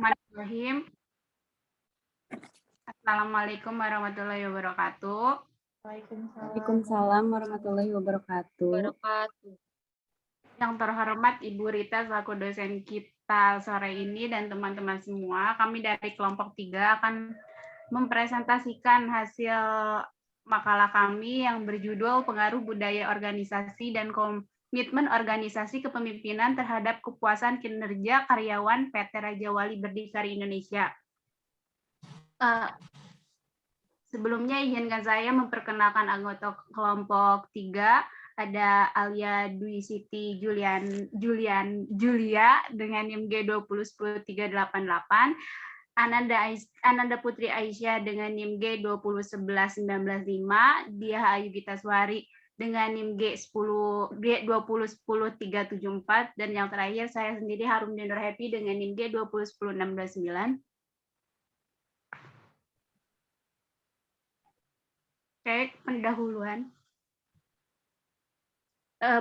Bismillahirrahmanirrahim. Assalamualaikum warahmatullahi wabarakatuh. Waalaikumsalam warahmatullahi wabarakatuh. Yang terhormat Ibu Rita selaku dosen kita sore ini dan teman-teman semua, kami dari kelompok 3 akan mempresentasikan hasil makalah kami yang berjudul Pengaruh Budaya Organisasi dan Komitmen Organisasi Kepemimpinan terhadap Kepuasan Kinerja Karyawan PT Raja Wali Berdikari Indonesia. Sebelumnya izinkan saya memperkenalkan anggota kelompok 3. Ada Alia Dwi Siti Julia dengan NIM G2010388, Ananda Putri Aisyah dengan NIM G2019195, Diah Ayu Gitaswari dengan NIM G2010374, dan yang terakhir saya sendiri Harumdi Nur Happy dengan NIM G2010629. Oke, pendahuluan.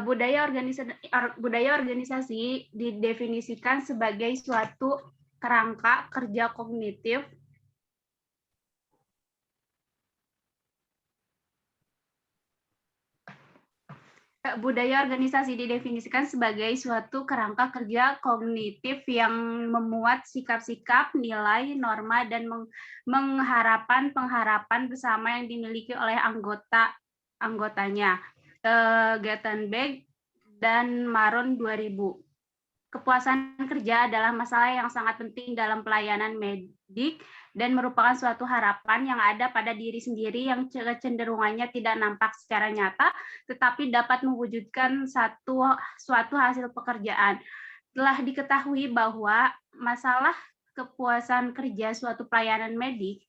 Budaya organisasi didefinisikan sebagai suatu kerangka kerja kognitif yang memuat sikap-sikap, nilai, norma, dan pengharapan bersama yang dimiliki oleh anggotanya. Gettenberg dan Maron 2000. Kepuasan kerja adalah masalah yang sangat penting dalam pelayanan medik dan merupakan suatu harapan yang ada pada diri sendiri yang kecenderungannya tidak nampak secara nyata, tetapi dapat mewujudkan suatu hasil pekerjaan. Telah diketahui bahwa masalah kepuasan kerja suatu pelayanan medik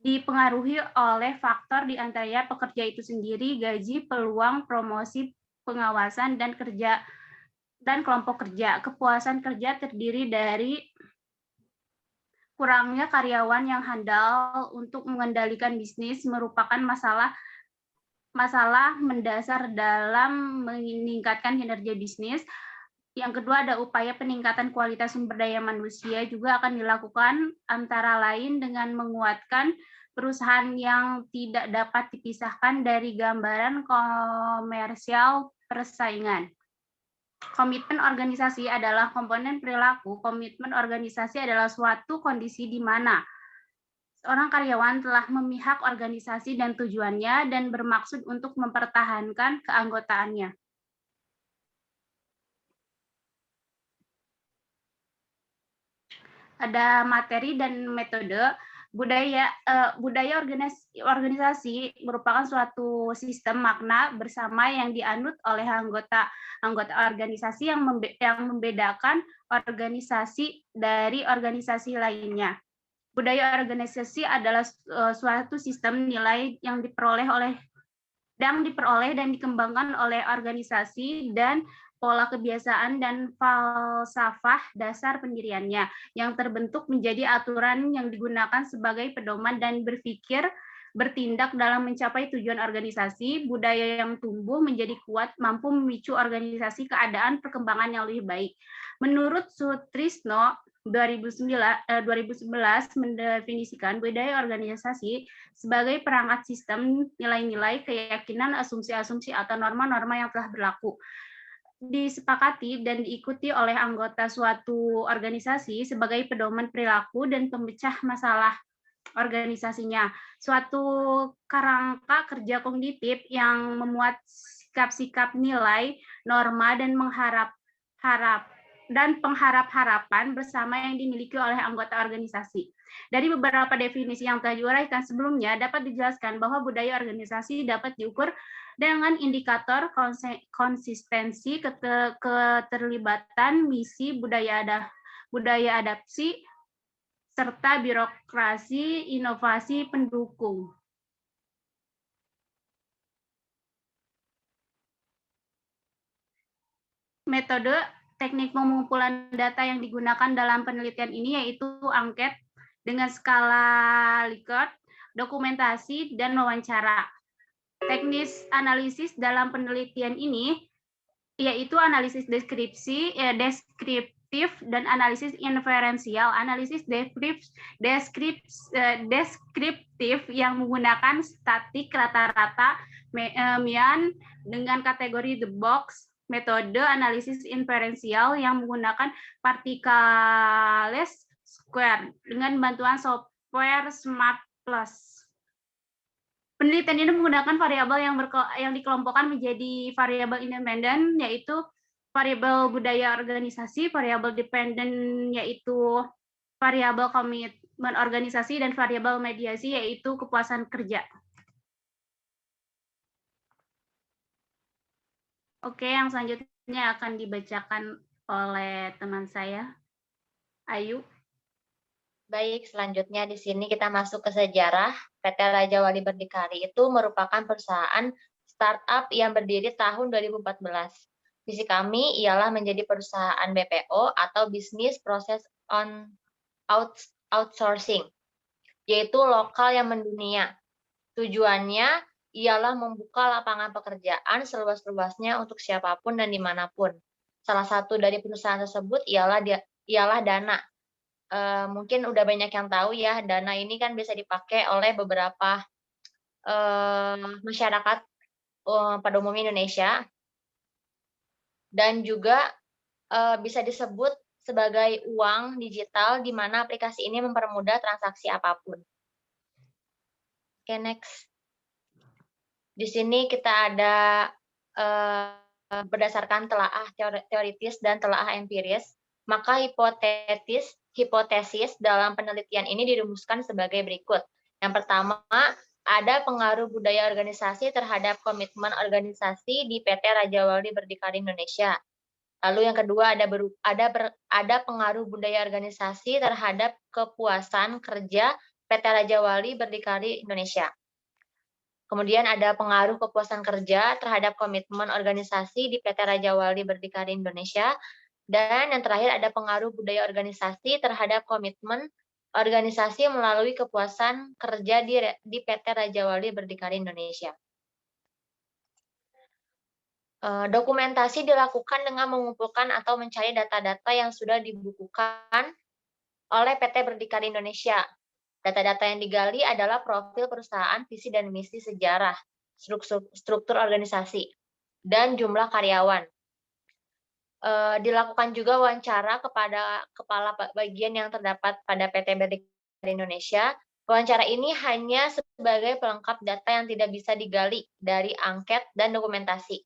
dipengaruhi oleh faktor diantaranya pekerja itu sendiri, gaji, peluang, promosi, pengawasan, dan kelompok kerja. Kepuasan kerja terdiri dari kurangnya karyawan yang handal untuk mengendalikan bisnis, merupakan masalah mendasar dalam meningkatkan kinerja bisnis. Yang kedua ada upaya peningkatan kualitas sumber daya manusia juga akan dilakukan antara lain dengan menguatkan perusahaan yang tidak dapat dipisahkan dari gambaran komersial persaingan. Komitmen organisasi adalah komponen perilaku. Komitmen organisasi adalah suatu kondisi di mana seorang karyawan telah memihak organisasi dan tujuannya dan bermaksud untuk mempertahankan keanggotaannya. Ada materi dan metode. Budaya organisasi merupakan suatu sistem makna bersama yang dianut oleh anggota organisasi yang membedakan organisasi dari organisasi lainnya. Budaya organisasi adalah suatu sistem nilai yang diperoleh dan dikembangkan oleh organisasi dan pola kebiasaan dan falsafah dasar pendiriannya yang terbentuk menjadi aturan yang digunakan sebagai pedoman dan bertindak dalam mencapai tujuan organisasi. Budaya yang tumbuh menjadi kuat mampu memicu organisasi keadaan perkembangan yang lebih baik. Menurut Sutrisno 2011 mendefinisikan budaya organisasi sebagai perangkat sistem nilai-nilai, keyakinan, asumsi-asumsi atau norma-norma yang telah berlaku, disepakati dan diikuti oleh anggota suatu organisasi sebagai pedoman perilaku dan pemecah masalah organisasinya. Suatu kerangka kerja kognitif yang memuat sikap-sikap, nilai, norma, dan pengharap-harapan bersama yang dimiliki oleh anggota organisasi. Dari beberapa definisi yang telah diuraikan sebelumnya, dapat dijelaskan bahwa budaya organisasi dapat diukur dengan indikator konsistensi, keterlibatan, misi, budaya adaptasi, serta birokrasi, inovasi pendukung. Metode teknik pengumpulan data yang digunakan dalam penelitian ini yaitu angket dengan skala Likert, dokumentasi, dan wawancara. Teknis analisis dalam penelitian ini yaitu analisis deskriptif, deskriptif dan analisis inferensial. Analisis deskriptif yang menggunakan statik rata-rata Mian dengan kategori the box. Metode analisis inferensial yang menggunakan particles square dengan bantuan software Smart Plus. Penelitian ini menggunakan variabel yang dikelompokkan menjadi variabel independen, yaitu variabel budaya organisasi, variabel dependen, yaitu variabel komitmen organisasi, dan variabel mediasi, yaitu kepuasan kerja. Oke, yang selanjutnya akan dibacakan oleh teman saya, Ayu. Baik, selanjutnya di sini kita masuk ke sejarah. PT Raja Wali Berdikari itu merupakan perusahaan startup yang berdiri tahun 2014. Visi kami ialah menjadi perusahaan BPO atau Business Process on Outsourcing, yaitu lokal yang mendunia. Tujuannya ialah membuka lapangan pekerjaan seluas-luasnya untuk siapapun dan dimanapun. Salah satu dari perusahaan tersebut ialah Dana. Mungkin udah banyak yang tahu ya, Dana ini kan bisa dipakai oleh beberapa masyarakat pada umumnya Indonesia, dan juga bisa disebut sebagai uang digital di mana aplikasi ini mempermudah transaksi apapun. Oke, next. Di sini kita ada berdasarkan telaah teoritis dan telaah empiris, maka hipotesis dalam penelitian ini dirumuskan sebagai berikut. Yang pertama, ada pengaruh budaya organisasi terhadap komitmen organisasi di PT Raja Wali Berdikari Indonesia. Lalu yang kedua, ada pengaruh budaya organisasi terhadap kepuasan kerja PT Raja Wali Berdikari Indonesia. Kemudian ada pengaruh kepuasan kerja terhadap komitmen organisasi di PT Raja Wali Berdikari Indonesia. Dan yang terakhir ada pengaruh budaya organisasi terhadap komitmen organisasi melalui kepuasan kerja di PT Raja Wali Berdikari Indonesia. Dokumentasi dilakukan dengan mengumpulkan atau mencari data-data yang sudah dibukukan oleh PT Berdikari Indonesia. Data-data yang digali adalah profil perusahaan, visi dan misi, sejarah, struktur organisasi, dan jumlah karyawan. Dilakukan juga wawancara kepada kepala bagian yang terdapat pada PT Berdikari Indonesia. Wawancara ini hanya sebagai pelengkap data yang tidak bisa digali dari angket dan dokumentasi.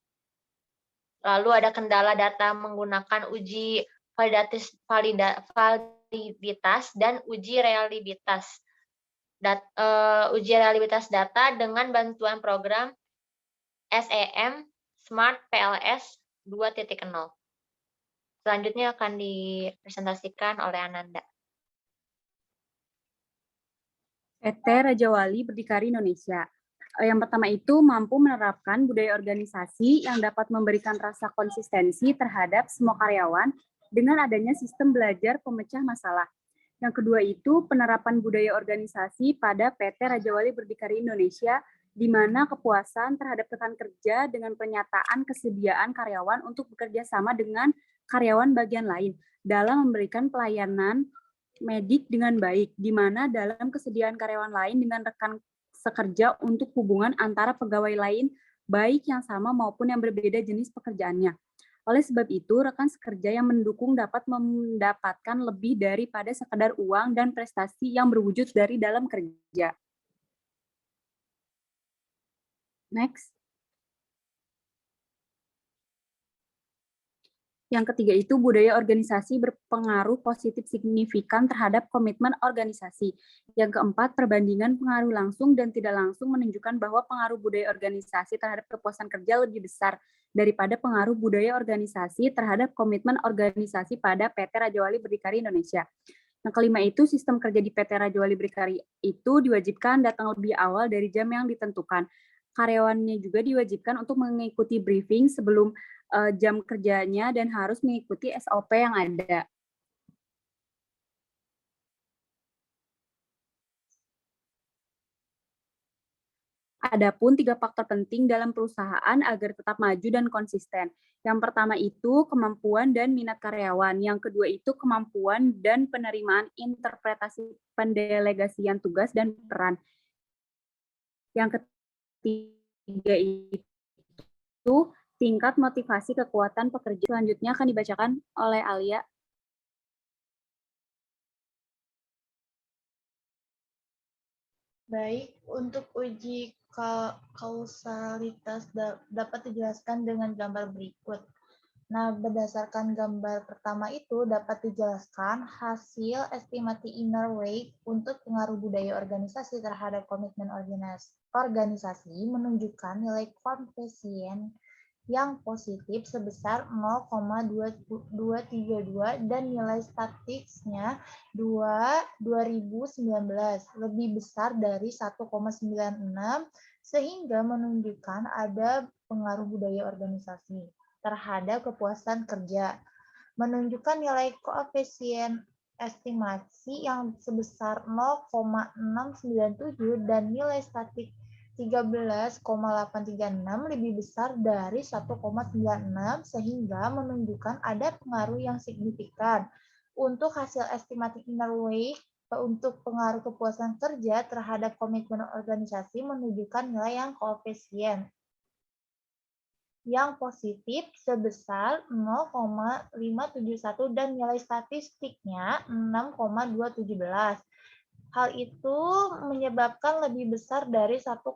Lalu ada kendala data menggunakan uji validitas dan uji reliabilitas. Uji reliabilitas data dengan bantuan program SEM Smart PLS 2.0. Selanjutnya akan dipresentasikan oleh Ananda. PT Raja Wali Berdikari Indonesia. Yang pertama itu mampu menerapkan budaya organisasi yang dapat memberikan rasa konsistensi terhadap semua karyawan dengan adanya sistem belajar pemecah masalah. Yang kedua itu penerapan budaya organisasi pada PT Raja Wali Berdikari Indonesia, di mana kepuasan terhadap rekan kerja dengan pernyataan kesediaan karyawan untuk bekerja sama dengan karyawan bagian lain dalam memberikan pelayanan medik dengan baik, di mana dalam kesediaan karyawan lain dengan rekan sekerja untuk hubungan antara pegawai lain, baik yang sama maupun yang berbeda jenis pekerjaannya. Oleh sebab itu, rekan sekerja yang mendukung dapat mendapatkan lebih daripada sekadar uang dan prestasi yang berwujud dari dalam kerja. Next. Yang ketiga itu budaya organisasi berpengaruh positif signifikan terhadap komitmen organisasi. Yang keempat, perbandingan pengaruh langsung dan tidak langsung menunjukkan bahwa pengaruh budaya organisasi terhadap kepuasan kerja lebih besar daripada pengaruh budaya organisasi terhadap komitmen organisasi pada PT Raja Wali Berdikari Indonesia. Yang kelima itu, sistem kerja di PT Raja Wali Berdikari itu diwajibkan datang lebih awal dari jam yang ditentukan. Karyawannya juga diwajibkan untuk mengikuti briefing sebelum jam kerjanya dan harus mengikuti SOP yang ada. Adapun 3 faktor penting dalam perusahaan agar tetap maju dan konsisten. Yang pertama itu kemampuan dan minat karyawan. Yang kedua itu kemampuan dan penerimaan interpretasi pendelegasian tugas dan peran. Yang ketiga itu tingkat motivasi kekuatan pekerja. Selanjutnya akan dibacakan oleh Alia. Baik, untuk uji kausalitas dapat dijelaskan dengan gambar berikut. Nah, berdasarkan gambar pertama itu dapat dijelaskan hasil estimasi inner weight untuk pengaruh budaya organisasi terhadap komitmen organisasi menunjukkan nilai koefisien yang positif sebesar 0,232 dan nilai statistiknya 2019 lebih besar dari 1,96 sehingga menunjukkan ada pengaruh budaya organisasi terhadap kepuasan kerja. Menunjukkan nilai koefisien estimasi yang sebesar 0,697 dan nilai statistik 13,836 lebih besar dari 1,96 sehingga menunjukkan ada pengaruh yang signifikan untuk hasil estimasi inner weight untuk pengaruh kepuasan kerja terhadap komitmen organisasi menunjukkan nilai yang koefisien yang positif sebesar 0,571 dan nilai statistiknya 6,217. Hal itu menyebabkan lebih besar dari 1,96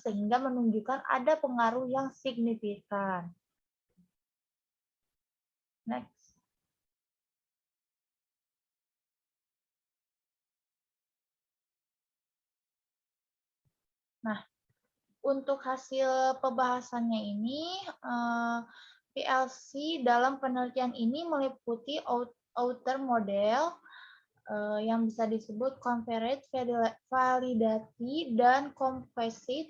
sehingga menunjukkan ada pengaruh yang signifikan. Next. Nah, untuk hasil pembahasannya ini, PLC dalam penelitian ini meliputi outer model, yang bisa disebut convergent validity dan composite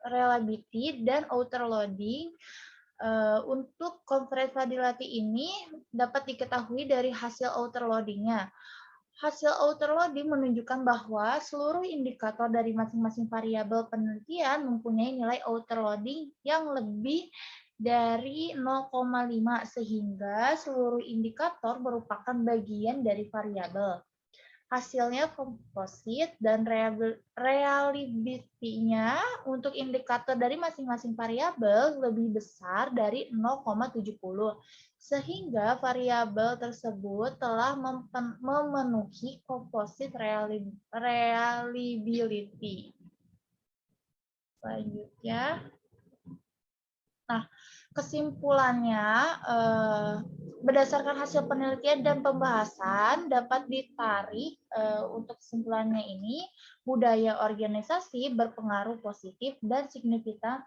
reliability dan outer loading. Untuk convergent validity ini dapat diketahui dari hasil outer loading-nya. Hasil outer loading menunjukkan bahwa seluruh indikator dari masing-masing variabel penelitian mempunyai nilai outer loading yang lebih dari 0,5 sehingga seluruh indikator merupakan bagian dari variabel. Hasilnya komposit dan reliability-nya untuk indikator dari masing-masing variabel lebih besar dari 0,70 sehingga variabel tersebut telah memenuhi komposit reliability. Selanjutnya. Nah, kesimpulannya, berdasarkan hasil penelitian dan pembahasan dapat ditarik untuk kesimpulannya ini, budaya organisasi berpengaruh positif dan signifikan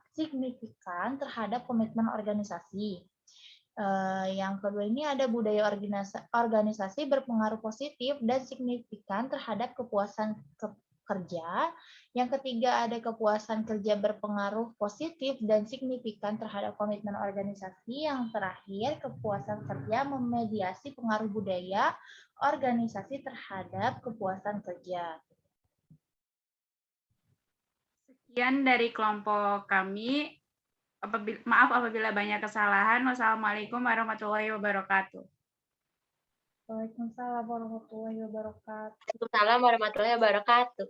terhadap komitmen organisasi. Yang kedua ini ada budaya organisasi berpengaruh positif dan signifikan terhadap kepuasan kerja. Yang ketiga ada kepuasan kerja berpengaruh positif dan signifikan terhadap komitmen organisasi. Yang terakhir kepuasan kerja memediasi pengaruh budaya organisasi terhadap kepuasan kerja. Sekian dari kelompok kami. Maaf apabila banyak kesalahan. Wassalamualaikum warahmatullahi wabarakatuh. Waalaikumsalam warahmatullahi wabarakatuh. Waalaikumsalam warahmatullahi wabarakatuh.